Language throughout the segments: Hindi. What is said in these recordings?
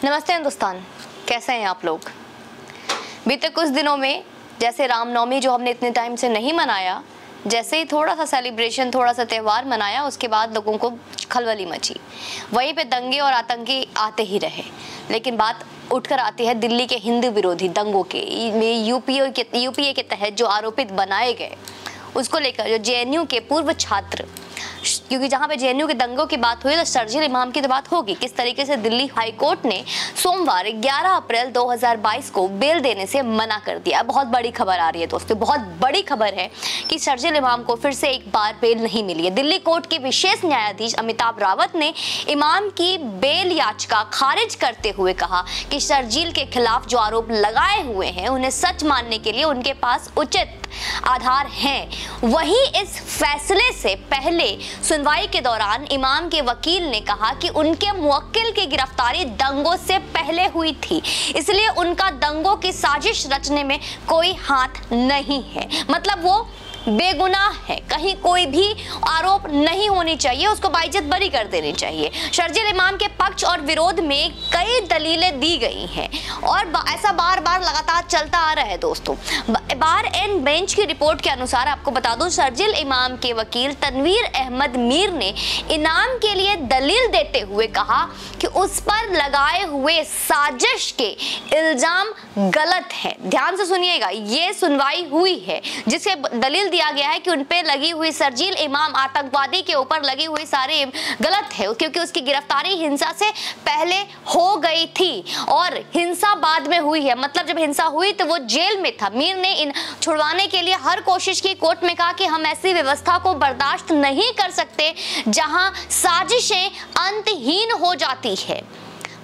नमस्ते हिंदुस्तान, कैसे हैं आप लोग। बीते कुछ दिनों में जैसे रामनवमी जो हमने इतने टाइम से नहीं मनाया, जैसे ही थोड़ा सा सेलिब्रेशन, थोड़ा सा त्यौहार मनाया, उसके बाद लोगों को खलबली मची। वहीं पे दंगे और आतंकी आते ही रहे, लेकिन बात उठकर आती है दिल्ली के हिंदू विरोधी दंगों के में यूपीए के तहत जो आरोपित बनाए गए उसको लेकर। जो जेएनयू के पूर्व छात्र, क्योंकि जहां पे जेएनयू के दंगों की बात हुई तो शर्जील इमाम की तो बात होगी। किस तरीके से दिल्ली हाई कोर्ट ने सोमवार 11 अप्रैल 2022 को बेल देने से मना कर दिया। बहुत बड़ी खबर आ रही है दोस्तों, बहुत बड़ी खबर है कि शर्जील इमाम को फिर से एक बार बेल नहीं मिली है। दिल्ली कोर्ट के विशेष न्यायाधीश अमिताभ रावत ने इमाम की बेल याचिका खारिज करते हुए कहा कि शर्जील के खिलाफ जो आरोप लगाए हुए हैं उन्हें सच मानने के लिए उनके पास उचित आधार हैं। वहीं इस फैसले से पहले सुनवाई के दौरान इमाम के वकील ने कहा कि उनके मुवक्किल की गिरफ्तारी दंगों से पहले हुई थी, इसलिए उनका दंगों की साजिश रचने में कोई हाथ नहीं है। मतलब वो बेगुनाह है, कहीं कोई भी आरोप नहीं होनी चाहिए, उसको बाइज्जत बरी कर देनी चाहिए। शर्जील इमाम के पक्ष और विरोध में कई दलीलें दी गई हैं और ऐसा बार बार लगातार चलता आ रहा है दोस्तों। बार एंड बेंच की रिपोर्ट के अनुसार आपको बता दूं, शर्जील इमाम के वकील तनवीर अहमद मीर ने इनाम के लिए दलील देते हुए कहा कि उस पर लगाए हुए साजिश के इल्जाम गलत है। ध्यान से सुनिएगा, ये सुनवाई हुई है जिसे दलील दिया गया है कि उन पे लगी हुई शर्जील इमाम आतंकवादी के ऊपर लगी हुई सारी गलत है, क्योंकि उसकी गिरफ्तारी हिंसा से पहले हो गई थी और हिंसा बाद में हुई है। मतलब जब हिंसा हुई तो वो जेल में था। मीर ने इन छुड़वाने के लिए हर कोशिश की। कोर्ट में कहा कि हम ऐसी व्यवस्था को बर्दाश्त नहीं कर सकते जहां साजिशें अंतहीन हो जाती है,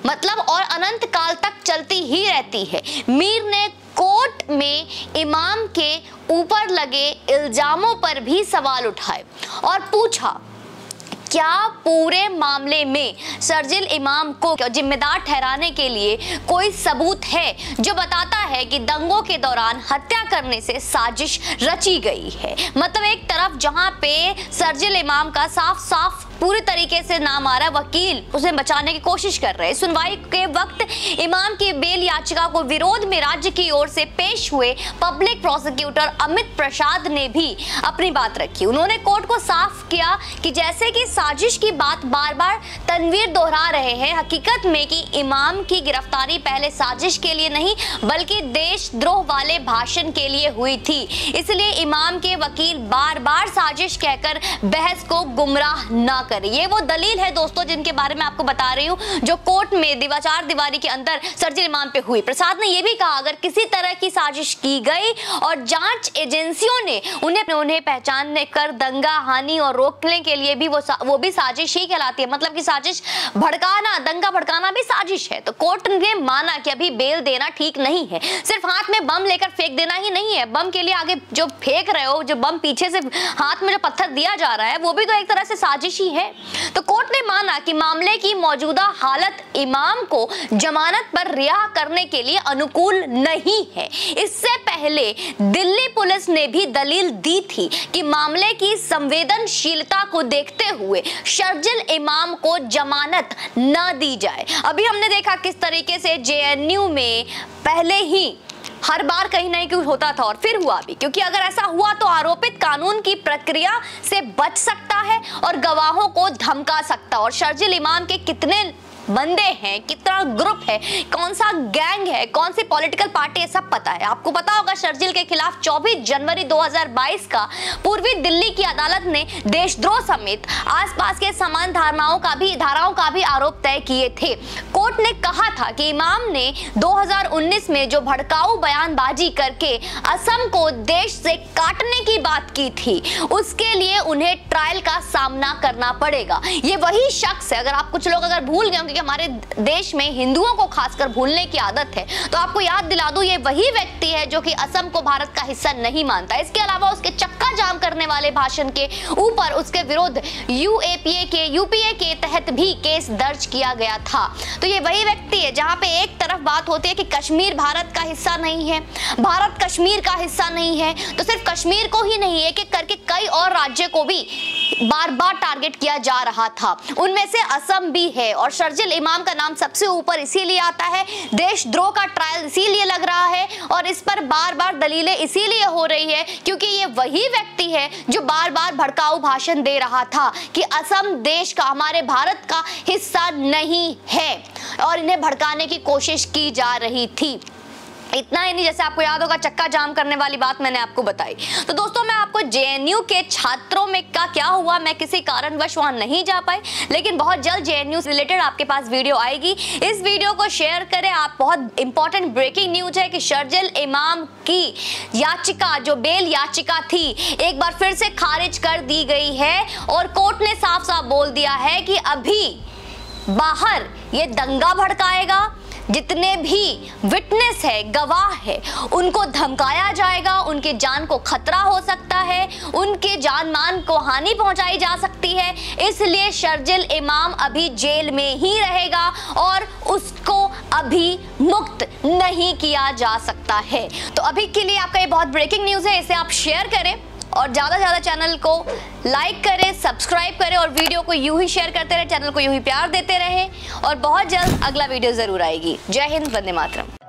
मतलब और अनंत काल तक चलती ही रहती है। मीर ने कोर्ट में इमाम के ऊपर लगे इल्जामों पर भी सवाल उठाए और पूछा, क्या पूरे मामले में शर्जील इमाम को जिम्मेदार ठहराने के लिए कोई सबूत है जो बताता है कि दंगों के दौरान हत्या करने से साजिश रची गई है। मतलब एक तरफ जहां पे शर्जील इमाम का साफ साफ पूरी तरीके से नाम आ रहा है, वकील उसे बचाने की कोशिश कर रहे हैं। सुनवाई के वक्त इमाम की बेल याचिका को विरोध में राज्य की ओर से पेश हुए पब्लिक प्रोसिक्यूटर अमित प्रसाद ने भी अपनी बात रखी। उन्होंने कोर्ट को साफ किया कि जैसे कि साजिश की बात बार बार तनवीर दोहरा रहे हैं, हकीकत में कि इमाम की गिरफ्तारी पहले साजिश के लिए नहीं बल्कि देशद्रोह वाले भाषण के लिए हुई थी। इसलिए इमाम के वकील बार बार साजिश कहकर बहस को गुमराह न करे। ये वो दलील है दोस्तों जिनके बारे में आपको बता रही हूं, जो कोर्ट में चार दीवारी के अंदर शर्जील इमाम पे हुई। प्रसाद ने यह भी कहा, अगर किसी तरह की साजिश की गई और जांच एजेंसियों ने उन्हें पहचानने कर दंगा हानि और रोकने के लिए भी वो भी साजिश ही कहलाती है। मतलब कि साजिश भड़काना, दंगा भड़काना भी साजिश है। तो कोर्ट ने माना कि अभी बेल देना ठीक नहीं है। सिर्फ हाथ में बम लेकर फेंक देना ही नहीं है, बम के लिए आगे जो फेंक रहे हो, जो बम पीछे से हाथ में जो पत्थर दिया जा रहा है वो भी तो एक तरह से साजिश ही है। तो कोर्ट ने माना कि मामले की मौजूदा हालत इमाम को जमानत पर रिहा करने के लिए अनुकूल नहीं है। इससे पहले दिल्ली पुलिस ने भी दलील दी थी कि मामले की संवेदनशीलता को देखते हुए शर्जील इमाम को जमानत न दी जाए। अभी हमने देखा किस तरीके से जेएनयू में पहले ही हर बार कहीं ना कहीं होता था और फिर हुआ भी, क्योंकि अगर ऐसा हुआ तो आरोपित कानून की प्रक्रिया से बच सकता है और गवाहों को धमका सकता है। और शर्जील इमाम के कितने बंदे हैं, कितना ग्रुप है, कौन सा गैंग है, कौन सी पॉलिटिकल पार्टी है, सब पता है। आपको पता होगा शर्जील के खिलाफ 24 जनवरी 2022 का पूर्वी दिल्ली की अदालत ने देशद्रोह समेत आसपास के समान धाराओं का भी आरोप तय किए थे। कोर्ट ने कहा था कि इमाम ने 2019 में जो भड़काऊ बयानबाजी करके असम को देश से काटने की बात की थी, उसके लिए उन्हें ट्रायल का सामना करना पड़ेगा। ये वही शख्स है, अगर आप कुछ लोग अगर भूल गए होंगे, हमारे देश में हिंदुओं को खासकर भूलने की आदत है, तो आपको याद दिला दूं, ये वही व्यक्ति है जो कि असम को भारत का हिस्सा नहीं मानता। इसके अलावा उसके चक्का जाम करने वाले भाषण के ऊपर उसके विरुद्ध यूपीए के तहत भी केस दर्ज किया गया था। तो ये वही व्यक्ति है जहां पे एक तरफ बात होती है कि कश्मीर भारत का हिस्सा नहीं है, भारत कश्मीर का हिस्सा नहीं है, तो सिर्फ कश्मीर को ही नहीं, एक एक करके कई और राज्य को भी बार बार टारगेट किया जा रहा था। उनमें से असम भी है और शर्जिल इमाम का नाम सबसे ऊपर इसीलिए आता है, देशद्रोह का ट्रायल इसीलिए लग रहा है और इस पर बार बार दलीलें इसीलिए हो रही है क्योंकि ये वही व्यक्ति है जो बार बार भड़काऊ भाषण दे रहा था कि असम देश का, हमारे भारत का हिस्सा नहीं है और इन्हें भड़काने की कोशिश की जा रही थी। इतना ही नहीं, जैसे आपको याद होगा चक्का जाम करने वाली बात मैंने आपको बताई। तो दोस्तों मैं आपको जेएनयू के छात्रों में का क्या हुआ, मैं किसी कारणवश वहां नहीं जा पाई, लेकिन बहुत जल्द जेएनयू से रिलेटेड आपके पास वीडियो आएगी। इस वीडियो को शेयर करें आप। बहुत इंपॉर्टेंट ब्रेकिंग न्यूज है कि शर्जिल इमाम की याचिका, जो बेल याचिका थी, एक बार फिर से खारिज कर दी गई है और कोर्ट ने साफ साफ बोल दिया है कि अभी बाहर ये दंगा भड़काएगा, जितने भी विटनेस है, गवाह है, उनको धमकाया जाएगा, उनके जान को खतरा हो सकता है, उनके जान मान को हानि पहुंचाई जा सकती है। इसलिए शर्जिल इमाम अभी जेल में ही रहेगा और उसको अभी मुक्त नहीं किया जा सकता है। तो अभी के लिए आपका ये बहुत ब्रेकिंग न्यूज है, इसे आप शेयर करें और ज़्यादा से ज़्यादा चैनल को लाइक करें, सब्सक्राइब करें और वीडियो को यूं ही शेयर करते रहें, चैनल को यूं ही प्यार देते रहें और बहुत जल्द अगला वीडियो ज़रूर आएगी। जय हिंद, वंदे मातरम।